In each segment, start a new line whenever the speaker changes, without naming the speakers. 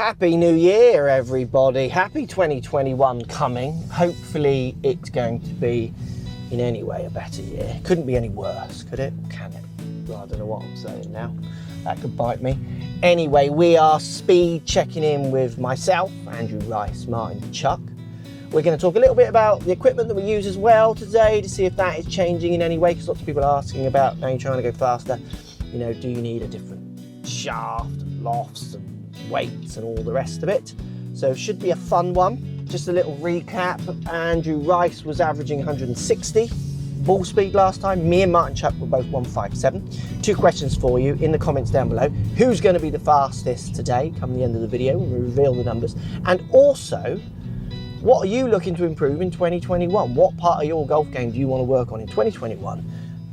Happy New Year, everybody. Happy 2021 coming. Hopefully it's going to be in any way a better year. Couldn't be any worse, could it? Can it? Well, I don't know what I'm saying now. That could bite me. Anyway, we are speed checking in with myself, Andrew Rice, Martin Chuck. We're going to talk a little bit about the equipment that we use as well today to see if that is changing in any way, because lots of people are asking about, now you're trying to go faster, you know, do you need a different shaft and lofts and weights and all the rest of it? So should be a fun one. Just a little recap, Andrew Rice was averaging 160 ball speed last time. Me and Martin Chuck were both 157. Two questions for you in the comments down below. Who's going to be the fastest today come the end of the video when we reveal the numbers? And also, what are you looking to improve in 2021? What part of your golf game do you want to work on in 2021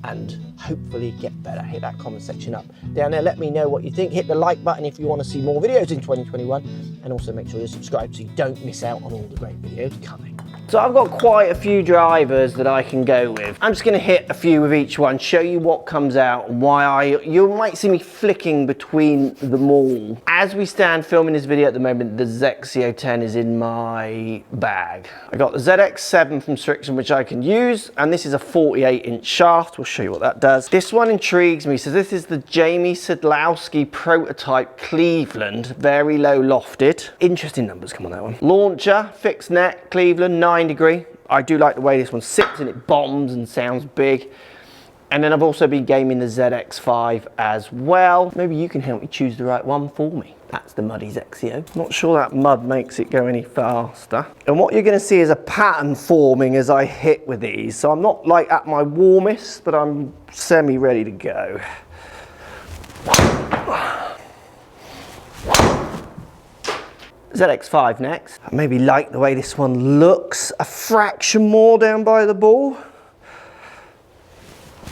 and hopefully get better? Hit that comment section up down there. Let me know what you think. Hit the like button if you want to see more videos in 2021, and also make sure you're subscribed so you don't miss out on all the great videos coming. So I've got quite a few drivers that I can go with. I'm just going to hit a few of each one, show you what comes out and why you might see me flicking between them all. As we stand filming this video at the moment, the Zexio 10 is in my bag. I got the ZX7 from Strixon, which I can use, and this is a 48-inch shaft. We'll show you what that does. This one intrigues me. So this is the Jamie Sadlowski prototype Cleveland, very low lofted. Interesting numbers come on that one. Launcher, fixed net, Cleveland, 9 degree. I do like the way this one sits and it bombs and sounds big. And then I've also been gaming the ZX5 as well. Maybe you can help me choose the right one for me. That's the Muddy Zexio. Not sure that mud makes it go any faster. And what you're going to see is a pattern forming as I hit with these. So I'm not like at my warmest, but I'm semi ready to go. ZX5 next. I maybe like the way this one looks a fraction more down by the ball.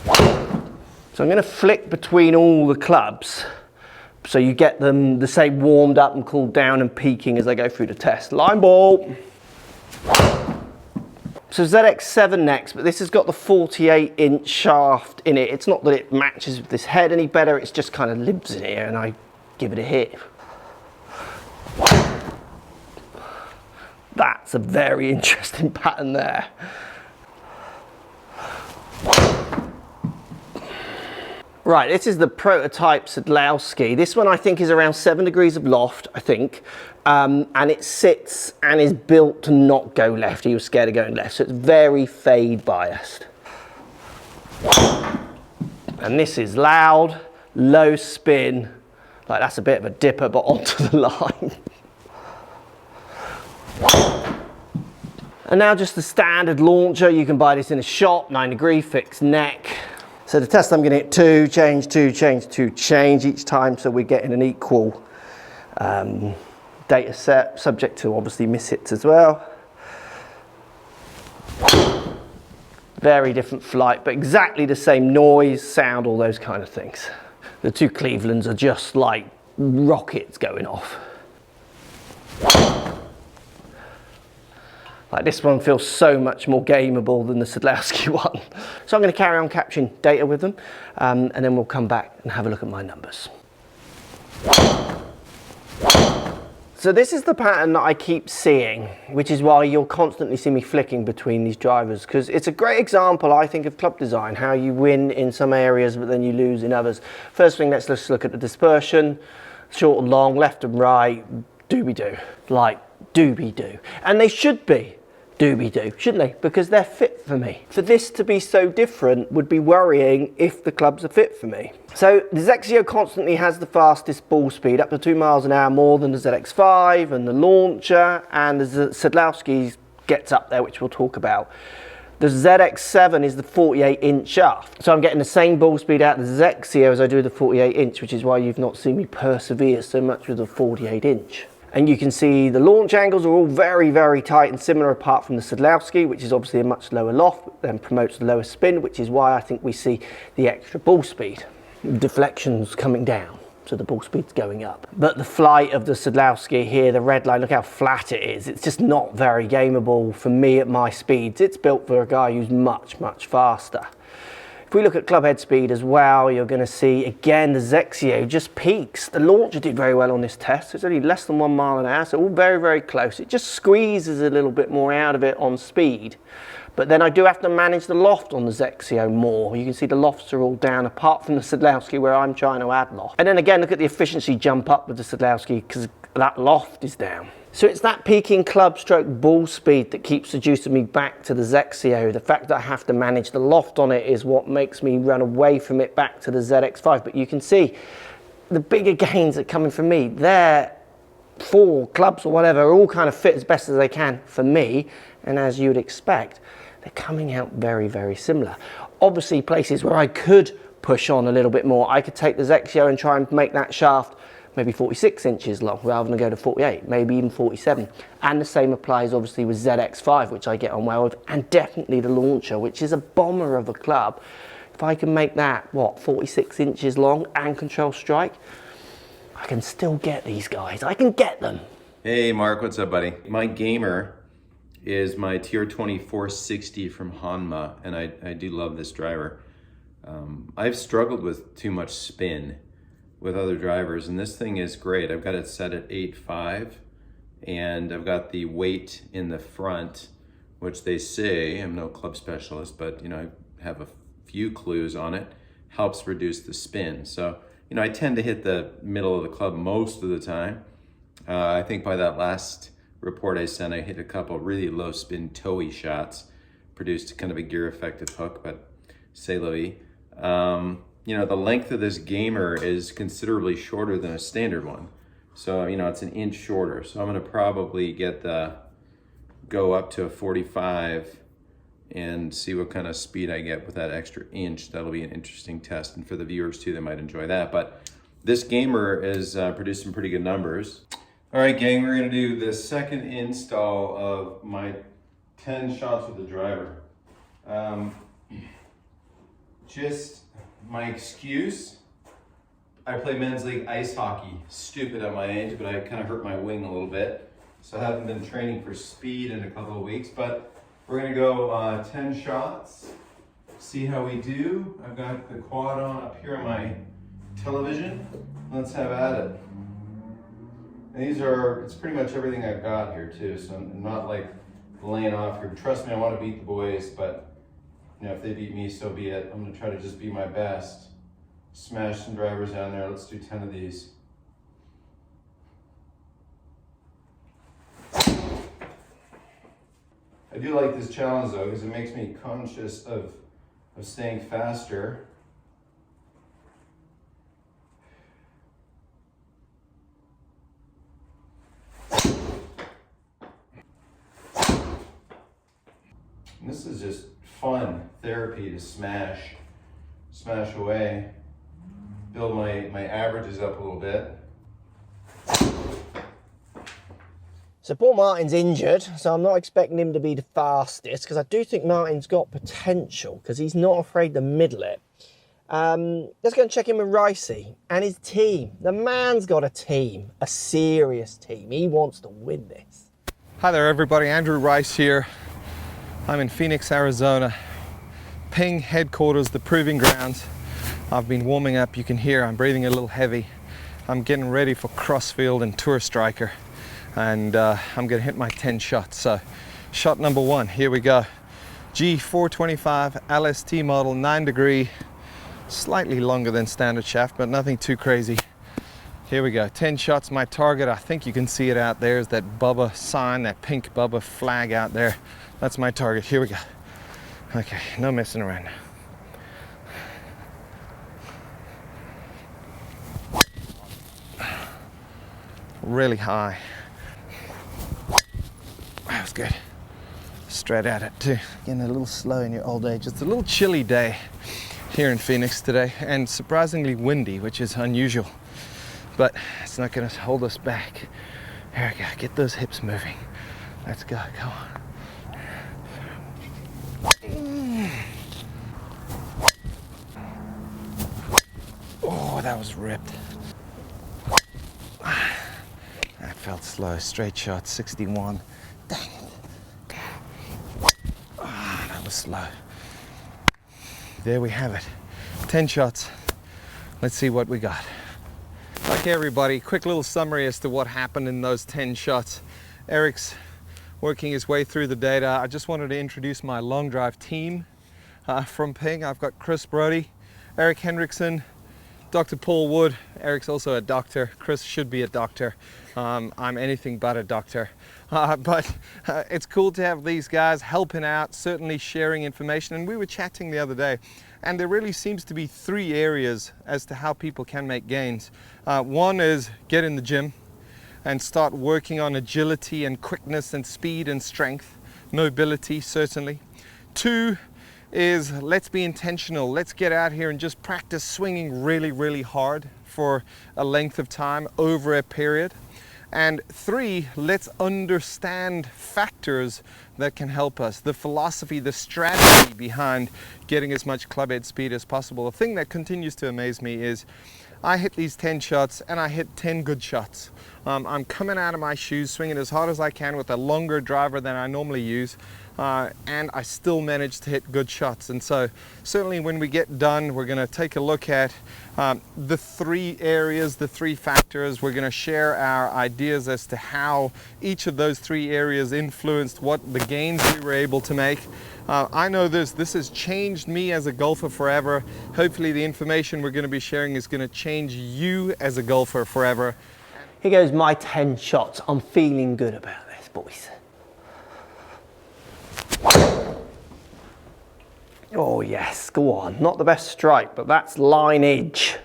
So I'm going to flick between all the clubs so you get them the same warmed up and cooled down and peaking as I go through the test. Line ball. So ZX7 next, but this has got the 48-inch shaft in it. It's not that it matches with this head any better, it's just kind of lives in here and I give it a hit. That's a very interesting pattern there. Right, this is the prototype Sadlowski. This one I think is around 7 degrees of loft, I think. And it sits and is built to not go left. He was scared of going left, so it's very fade biased. And this is loud, low spin. Like that's a bit of a dipper, but onto the line. And now just the standard launcher. You can buy this in a shop, 9 degree, fixed neck. So the test I'm going to hit 2, change 2, change 2, change each time, so we're getting an equal data set, subject to obviously miss hits as well. Very different flight, but exactly the same noise, sound, all those kind of things. The two Clevelands are just like rockets going off. Like this one feels so much more gameable than the Sadlowski one. So I'm going to carry on capturing data with them and then we'll come back and have a look at my numbers. So this is the pattern that I keep seeing, which is why you'll constantly see me flicking between these drivers, because it's a great example, I think, of club design, how you win in some areas but then you lose in others. First thing, let's just look at the dispersion, short and long, left and right, doobie-doo, like doobie-doo. And they should be doobie-doo, shouldn't they? Because they're fit for me. For this to be so different would be worrying if the clubs are fit for me. So the Zexio constantly has the fastest ball speed, up to 2 miles an hour more than the ZX5 and the launcher, and the Sadlowski gets up there, which we'll talk about. The ZX7 is the 48-inch shaft. So I'm getting the same ball speed out of the Zexio as I do the 48-inch, which is why you've not seen me persevere so much with the 48-inch. And you can see the launch angles are all very, very tight and similar, apart from the Sadlowski, which is obviously a much lower loft, then promotes the lower spin, which is why I think we see the extra ball speed. Deflections coming down, so the ball speed's going up. But the flight of the Sadlowski here, the red line, look how flat it is. It's just not very gameable for me at my speeds. It's built for a guy who's much, much faster. If we look at club head speed as well, you're going to see again the Zexio just peaks. The launcher did very well on this test. It's only less than 1 mile an hour, so all very, very close. It just squeezes a little bit more out of it on speed. But then I do have to manage the loft on the Zexio more. You can see the lofts are all down, apart from the Sadlowski where I'm trying to add loft. And then again, look at the efficiency jump up with the Sadlowski because that loft is down. So it's that peaking club stroke ball speed that keeps seducing me back to the Zexio. The fact that I have to manage the loft on it is what makes me run away from it back to the ZX5. But you can see the bigger gains are coming from me. Their 4 clubs or whatever all kind of fit as best as they can for me. And as you'd expect, they're coming out very, very similar. Obviously places where I could push on a little bit more, I could take the Zexio and try and make that shaft maybe 46 inches long rather than go to 48, maybe even 47. And the same applies obviously with ZX5, which I get on well with, and definitely the launcher, which is a bomber of a club. If I can make that, what, 46 inches long and control strike, I can still get these guys. I can get them.
Hey Mark, what's up buddy? My gamer is my TR20 460 from Hanma, and I do love this driver. I've struggled with too much spin with other drivers, and this thing is great. I've got it set at 8.5, and I've got the weight in the front, which they say, I'm no club specialist, but you know, I have a few clues on it, helps reduce the spin. So, you know, I tend to hit the middle of the club most of the time. I think by that last report I sent, I hit a couple really low spin toey shots, produced kind of a gear effective hook, but c'est la vie. You know, the length of this gamer is considerably shorter than a standard one. So, you know, it's an inch shorter. So I'm gonna probably go up to a 45 and see what kind of speed I get with that extra inch. That'll be an interesting test. And for the viewers too, they might enjoy that. But this gamer is producing pretty good numbers. All right, gang, we're gonna do the second install of my 10 shots with the driver. Just my excuse, I play men's league ice hockey. Stupid at my age, but I kind of hurt my wing a little bit. So I haven't been training for speed in a couple of weeks, but we're gonna go 10 shots, see how we do. I've got the quad on up here on my television. Let's have at it. And it's pretty much everything I've got here too, so I'm not like laying off here. Trust me, I want to beat the boys, but you know, if they beat me, so be it. I'm gonna try to just be my best. Smash some drivers down there. Let's do 10 of these. I do like this challenge though, because it makes me conscious of staying faster. And this is just fun therapy to smash away, build my averages up a little bit.
So Paul Martin's injured, so I'm not expecting him to be the fastest, because I do think Martin's got potential, because he's not afraid to middle it. Let's go and check in with Ricey and his team. The man's got a team, a serious team. He wants to win this.
Hi there everybody, Andrew Rice here. I'm in Phoenix, Arizona. Ping headquarters, the proving grounds. I've been warming up, you can hear I'm breathing a little heavy. I'm getting ready for Crossfield and Tour Striker, and I'm gonna hit my 10 shots. So shot number 1, here we go. G425 LST model, 9 degree, slightly longer than standard shaft, but nothing too crazy. Here we go, 10 shots. My target, I think you can see it out there, is that Bubba sign, that pink Bubba flag out there. That's my target, here we go. Okay, no messing around. Really high. That was good. Straight at it too. Getting a little slow in your old age. It's a little chilly day here in Phoenix today, and surprisingly windy, which is unusual. But it's not gonna hold us back. There we go, get those hips moving. Let's go, come on. Oh, that was ripped. That felt slow. Straight shot, 61. Dang it. That was slow. there we have it. 10 shots. Let's see what we got. Okay, everybody, quick little summary as to what happened in those 10 shots. Eric's working his way through the data. I just wanted to introduce my long drive team from Ping. I've got Chris Brody, Eric Hendrickson, Dr. Paul Wood. Eric's also a doctor. Chris should be a doctor. I'm anything but a doctor. But it's cool to have these guys helping out, certainly sharing information. And we were chatting the other day, and there really seems to be 3 areas as to how people can make gains. One is get in the gym and start working on agility and quickness and speed and strength, mobility certainly. 2 is let's be intentional. Let's get out here and just practice swinging really, really hard for a length of time over a period. And 3, let's understand factors that can help us. The philosophy, the strategy behind getting as much clubhead speed as possible. The thing that continues to amaze me is I hit these 10 shots and I hit 10 good shots. I'm coming out of my shoes, swinging as hard as I can with a longer driver than I normally use. And I still managed to hit good shots. And so certainly when we get done, we're going to take a look at the 3 areas, the 3 factors. We're going to share our ideas as to how each of those 3 areas influenced what the gains we were able to make. I know this has changed me as a golfer forever. Hopefully the information we're going to be sharing is going to change you as a golfer forever.
Here goes my 10 shots. I'm feeling good about this, boys. Oh yes, go on. Not the best strike, but that's lineage.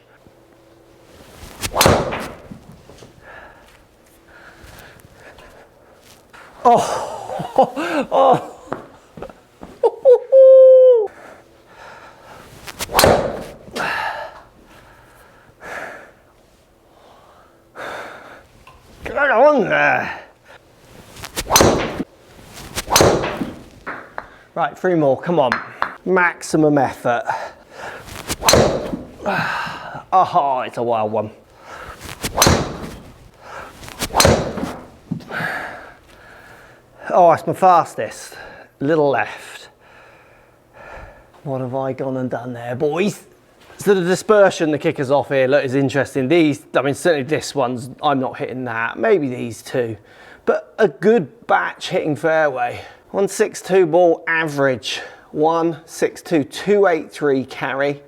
Oh, oh. Get on there. Right, 3 more, come on. Maximum effort. Oh, it's a wild one. Oh, it's my fastest. Little left. What have I gone and done there, boys? So the dispersion, the kickers off here, look, is interesting. These, I mean, certainly this one's, I'm not hitting that. Maybe these 2. But a good batch hitting fairway. 162 ball average. 162, 283 carry.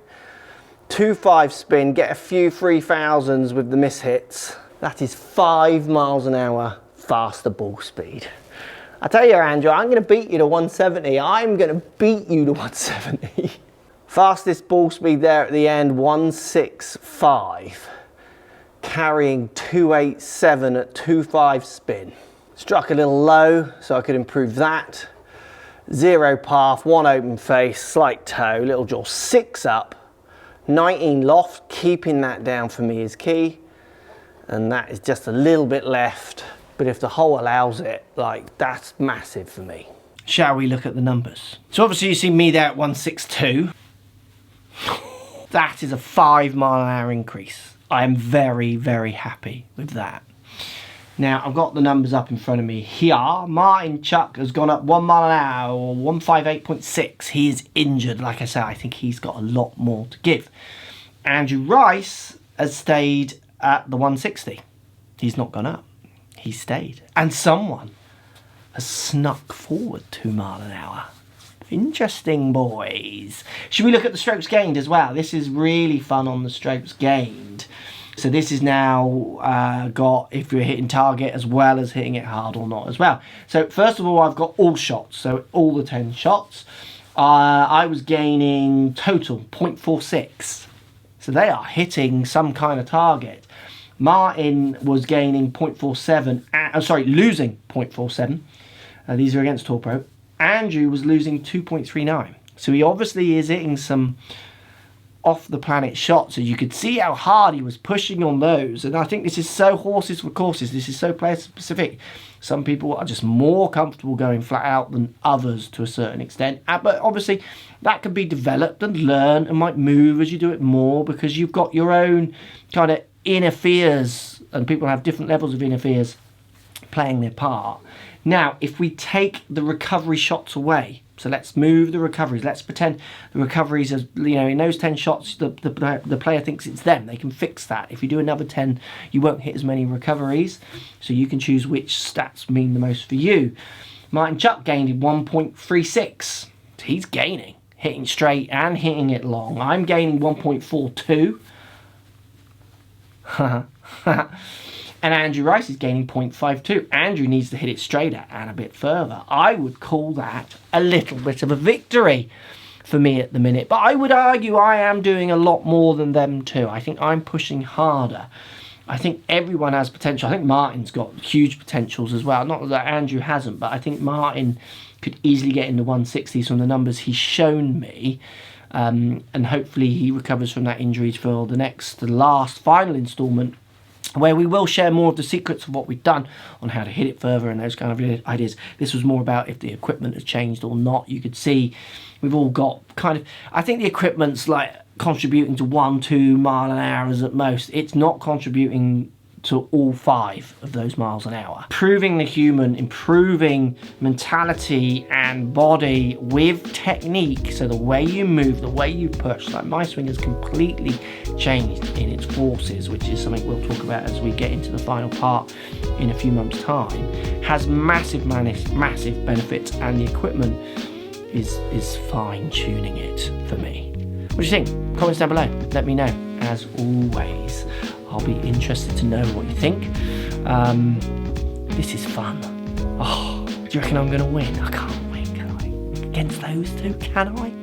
25 spin, get a few 3000s with the miss hits. That is 5 miles an hour faster ball speed. I tell you, Andrew, I'm going to beat you to 170. I'm going to beat you to 170. Fastest ball speed there at the end, 165. Carrying 287 at 25 spin. Struck a little low, so I could improve that. 0 path, 1 open face, slight toe, little jaw, 6 up. 19 loft, keeping that down for me is key. And that is just a little bit left. But if the hole allows it, like, that's massive for me. Shall we look at the numbers? So obviously you see me there at 162. That is a 5 mile an hour increase. I am very, very happy with that. Now I've got the numbers up in front of me here. Martin Chuck has gone up 1 mile an hour, or 158.6. He is injured. Like I said, I think he's got a lot more to give. Andrew Rice has stayed at the 160. He's not gone up. He stayed. And someone has snuck forward 2 mile an hour. Interesting, boys. Should we look at the strokes gained as well? This is really fun on the strokes gained. So this is now got if you're hitting target as well as hitting it hard or not as well. So first of all, I've got all shots. So all the 10 shots. I was gaining total 0.46. So they are hitting some kind of target. Martin was gaining 0.47, losing 0.47. These are against Tour Pro. Andrew was losing 2.39. So he obviously is hitting some off the planet shots. So you could see how hard he was pushing on those. And I think this is so horses for courses. This is so player specific. Some people are just more comfortable going flat out than others to a certain extent. But obviously that can be developed and learned and might move as you do it more, because you've got your own kind of inner fears, and people have different levels of inner fears. playing their part. Now, if we take the recovery shots away, so let's move the recoveries. Let's pretend the recoveries, as you know, in those 10 shots, the player thinks it's them. They can fix that. If you do another 10, you won't hit as many recoveries. So you can choose which stats mean the most for you. Martin Chuck gained 1.36. He's gaining, hitting straight and hitting it long. I'm gaining 1.42. And Andrew Rice is gaining 0.52. Andrew needs to hit it straighter and a bit further. I would call that a little bit of a victory for me at the minute. But I would argue I am doing a lot more than them too. I think I'm pushing harder. I think everyone has potential. I think Martin's got huge potentials as well. Not that Andrew hasn't, but I think Martin could easily get into 160s from the numbers he's shown me. And hopefully he recovers from that injury for the last final instalment, where we will share more of the secrets of what we've done on how to hit it further and those kind of ideas. This was more about if the equipment has changed or not. You could see we've all got kind of, I think the equipment's like contributing to 1-2 mile an hour at most. It's not contributing to all 5 of those miles an hour. Improving the human, improving mentality and body with technique. So the way you move, the way you push, like my swing has completely changed in its forces, which is something we'll talk about as we get into the final part in a few months' time, has massive benefits, and the equipment is fine-tuning it for me. What do you think? Comments down below. Let me know. As always, I'll be interested to know what you think. This is fun. Oh, do you reckon I'm going to win? I can't win, can I? Against those two, can I?